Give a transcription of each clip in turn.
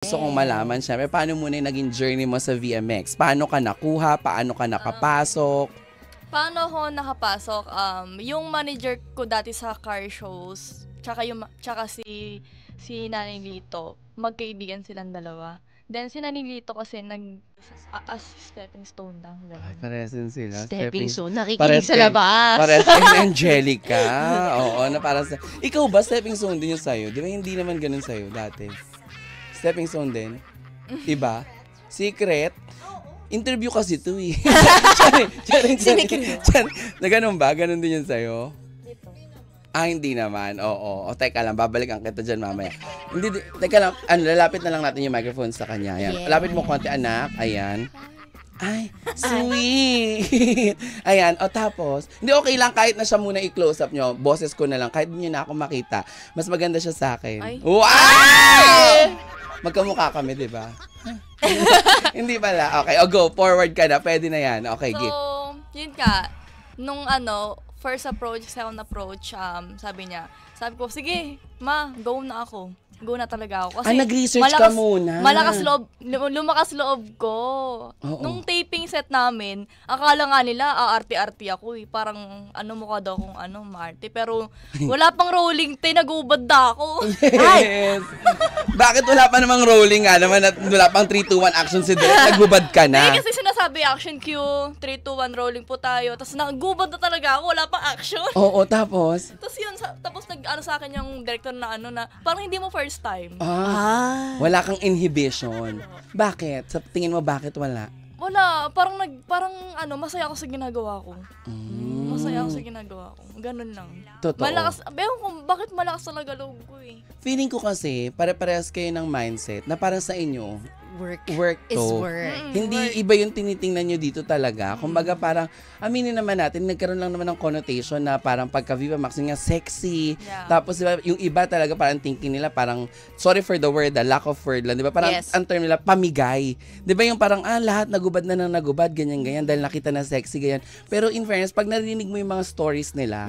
Gusto kong malaman, syempre, paano muna yung naging journey mo sa VMX? Paano ka nakuha? Paano ka nakapasok? Paano ako nakapasok? Yung manager ko dati sa car shows, tsaka si Nanay Lito, magkaibigan silang dalawa. Then si Nanay Lito kasi as stepping stone lang. Ay, pares din sila. Stepping stone, nakikinig sa labas. Pares kay Angelica. Oo, na para sa... Ikaw ba, stepping stone din yung sa'yo? Di ba hindi naman ganun sa'yo dati? Stepping stone din? Iba? Secret? Interview kasi ito eh. Charing. Na ganun ba? Ganun din yun sa'yo? Hindi naman. Oo. O, teka lang, babalikan kita dyan mamaya. Hindi, teka lang, lalapit na lang natin yung microphone sa kanya. Ayan. Yeah. Lapit mo konti, anak. Ayan. Ay, sweet. Ayan. O, tapos, hindi okay lang kahit na siya muna i-close up nyo. Boses ko na lang. Kahit hindi nyo na ako makita. Mas maganda siya sa akin. Ay. Wow! Magkamukha kami, di ba? Hindi pala. Okay, o go. Forward ka na. Pwede na yan. Okay, So, give. yun ka, nung first approach, second approach, sabi ko, sige, ma, go na ako. Go na talaga ako. Kasi nag-research ka muna. Lumakas loob ko. Oo. Nung taping set namin, akala nga nila, aarte-arte ako eh. Parang, mukha daw kung maarte. Pero, wala pang rolling, nagubad na ako. Yes. Bakit wala pa namang rolling nga naman at wala pang 3, 2, 1 action si Direk? Nagubad ka na. Kasi sinasabi, action cue, 3, 2, 1, rolling po tayo. Tapos nagubad na talaga ako, wala pang action. Oo, tapos? Tapos yun, tapos sa akin yung director na na parang hindi mo first time. Wala kang inhibition. Bakit? Sa tingin mo, bakit wala? Wala, parang masaya ako sa ginagawa ko. Masaya ako sa ginagawa ko. Ganun lang. Totoo. Ewan ko, bakit malakas talaga loob ko eh. Feeling ko kasi, pare-parehas kayo ng mindset na parang sa inyo, work is to. work. Hindi iba yung tinitingnan nyo dito talaga. Kumbaga parang, aminin naman natin, nagkaroon lang naman ng connotation na parang pagka Viva Max nga sexy. Yeah. Tapos diba, yung iba talaga parang thinking nila parang, sorry for the word, lack of word lang. Diba? Parang Yes. ang term nila, pamigay. Diba yung parang, lahat nagubad na ng nagubad, ganyan-ganyan, dahil nakita na sexy, ganyan. Pero in fairness, pag narinig mo yung mga stories nila,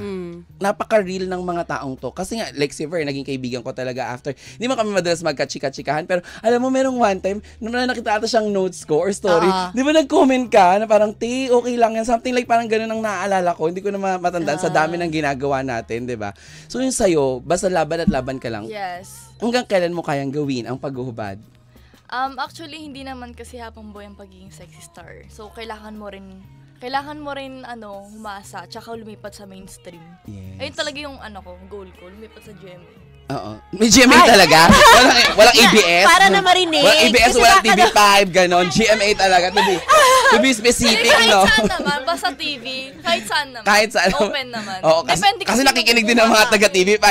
napaka-real ng mga taong to. Kasi nga, like si Ver, naging kaibigan ko talaga after. Hindi mo kami madalas magkachika-chikahan, pero alam mo, merong one time, nung nakita ata siyang notes ko or story, di ba nag-comment ka na parang, okay lang yan. Something like parang ganun ang naaalala ko. Hindi ko na matandaan sa dami ng ginagawa natin, di ba? So yung sa'yo, basta laban at laban ka lang. Yes. Hanggang kailan mo kayang gawin ang paghuhubad? Actually, hindi naman kasi habang buhay ang pagiging sexy star. So, kailangan mo rin humasa, tsaka lumipat sa mainstream. Yes. Ayun talaga yung goal ko, lumipat sa GMA. Oo. May GMA talaga? Walang ABS? Para na marinig. Walang ABS, Kasi walang baka TV5, ganon. GMA talaga. To be specific, Kahit no? saan naman, basta TV, kahit saan naman. Kahit saan. Open naman. Oo, kasi nakikinig din ng mga taga-TV5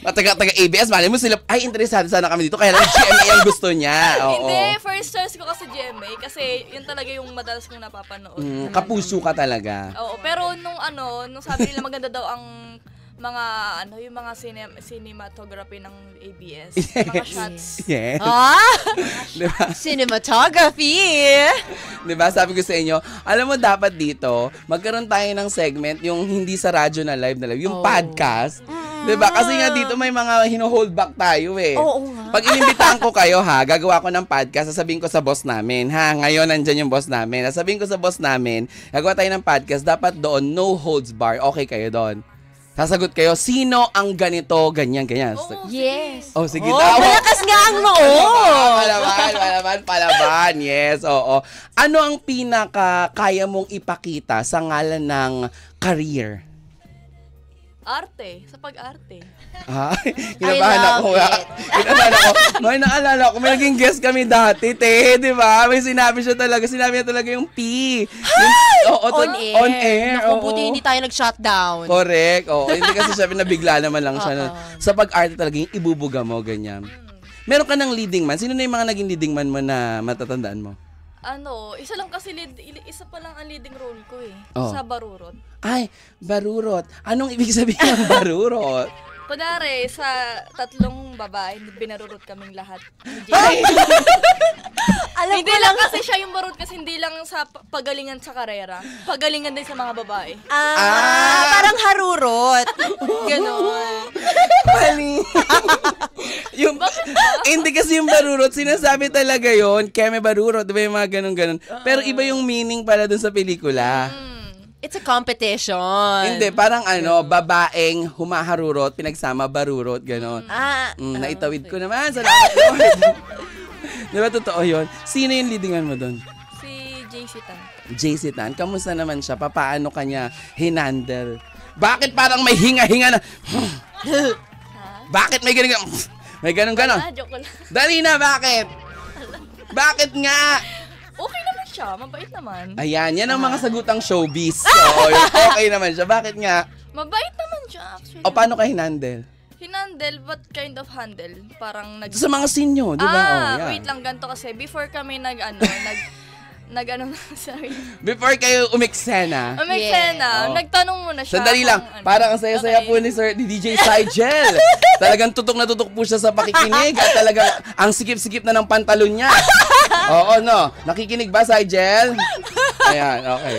at taga-ABS. Mali mo sila, interesado sana kami dito. Kaya lang GMA ang gusto niya. Oo. Hindi, first choice ko kasi GMA kasi yun talaga yung madalas kong napapanood. Kapuso ka talaga. Oo, pero nung sabi nila maganda daw ang mga yung mga cinematography ng ABS, mga shots. Yes. Diba? Cinematography! Diba? Sabi ko sa inyo, alam mo dapat dito, magkaroon tayo ng segment, yung hindi sa radyo na live, yung podcast. Diba? Kasi nga dito may mga hino-hold back tayo eh. Oo nga. Pag inimbitahan ko kayo gagawa ko ng podcast, sasabihin ko sa boss namin, ngayon nandyan yung boss namin. Sasabihin ko sa boss namin, gagawa tayo ng podcast, dapat doon, no holds bar. Okay kayo doon. Sasagot kayo, sino ang ganito, ganyan. Oo, Yes. Sige. Malakas nga ang Palaban. Yes, oo. Ano ang kaya mong ipakita sa ngalan ng career? Arte, sa pag-arte. Kinabahan ako. May naalala ko, may naging guest kami dati, di ba? May sinabi niya talaga yung P. On air. Naku, buti hindi tayo nag-shutdown. Correct. Hindi kasi siya nabigla naman lang siya. Sa pag-arte talaga, yung ibubuga mo, ganyan. Meron ka ng leading man. Sino na yung mga naging leading man mo na matatandaan mo? Isa pa lang ang leading role ko eh. Oh. Sa Barurot. Ay, barurot. Anong ibig sabihin ng barurot? Kunwari, sa 3 babae, binarurot kaming lahat. Ay! Hindi lang kasi siya yung barurot kasi hindi lang sa pagalingan sa karera. Pagalingan din sa mga babae. Parang harurot. Ganon. Mali. yung, hindi kasi yung barurot, sinasabi talaga yon Keme barurot, di ba yung mga ganun-ganun. Pero iba yung meaning pala dun sa pelikula. It's a competition. Hindi, parang babaeng humaharurot, pinagsama barurot, gano'n. Naitawid ko naman, salamat Lord. Di ba totoo yun? Sino yung leadingan mo doon? Si JC Tan. JC Tan, kamusta naman siya? Paano kanya hinandle? Bakit parang may hinga-hinga na? Bakit may ganun? May ganun-ganon? Joke lang. Dali na, bakit? Bakit nga? Okay naman siya, mabait naman. Ayan, yan ang mga sagutang showbiz. So, okay naman siya. Bakit nga? Mabait naman siya actually. O, paano ka hinandle? Hinandle, what kind of handle? Parang Sa mga sinyo, di ba? Yan. Wait lang, ganito kasi. Before kami sorry. Before kayo umiksena. Oo. Nagtanong muna siya. Sandali lang, kung parang ang saya-saya Okay. po ni DJ Sigel. Talagang tutok na tutok po siya sa pakikinig at talagang ang sikip-sikip na ng pantalon niya. Oo, no? Nakikinig ba, Sigel? Ayan, okay.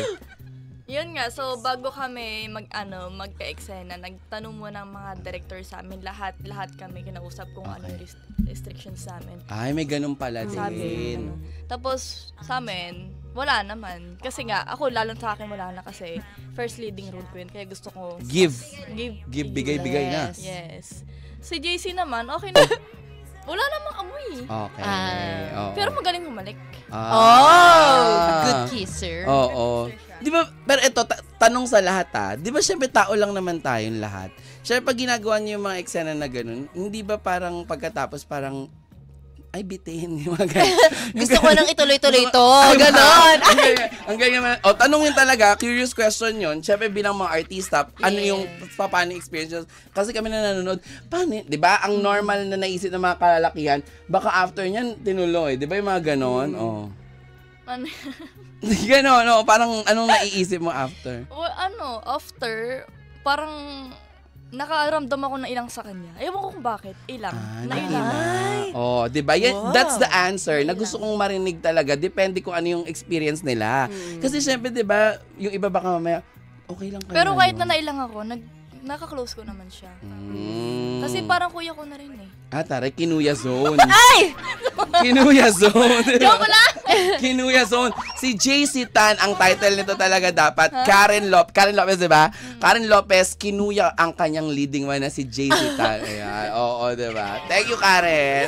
Yun nga, so bago kami magka-eksena, nagtanong muna ng mga director sa amin, lahat kami kinausap kung ano yung restrictions sa amin. Ay, may ganun pala Sabi, din. Tapos sa amin, wala naman. Kasi nga, ako lalo sa akin wala na kasi first leading role ko yun. Kaya gusto ko Give, give bigay-bigay na. Yes. Si JC naman, okay na. Wala namang amoy. Okay. Oo. Pero magaling humalik. Good kisser. Oo. Di ba, pero ito, tanong sa lahat di ba syempre tao lang naman tayong lahat. Syempre pag ginagawa niyo yung mga eksena na ganun, hindi ba parang pagkatapos parang, ay bitin yung mga ganun. Gusto ko nang ituloy-tuloy to. Ay, Ganon. Ang ganyan naman. O, tanong yun talaga, curious question yun. Syempre bilang mga artista, ano yung paano experience? Kasi kami na nanonood, paano, di ba, ang normal na naisip ng mga kalalakihan, baka after nyan, tinuloy. Di ba yung mga ganon? Oh. Ano? Ganon, no? Parang anong naiisip mo after? After, parang nakaramdam ako ng ilang sa kanya. Ewan ko kung bakit. Ilang. Na ilang. Oh, 'di ba? That's the answer. Na gusto kong marinig talaga. Depende kung ano yung experience nila. Kasi syempre 'di ba, yung iba baka mamaya okay lang kayo. Pero kahit na nailang ako, naka-close ko naman siya. Kasi Kasi parang kuya ko na rin eh. taray, Kinuya Zone. Ay! Kinuya Zone. Joke lang! Kinuya Zone. Si JC Tan, ang title nito talaga dapat, Karen Lopez, di ba? Karen Lopez, Kinuya ang kanyang leading man na si JC Tan. Ayan, oo, di ba? Thank you, Karen.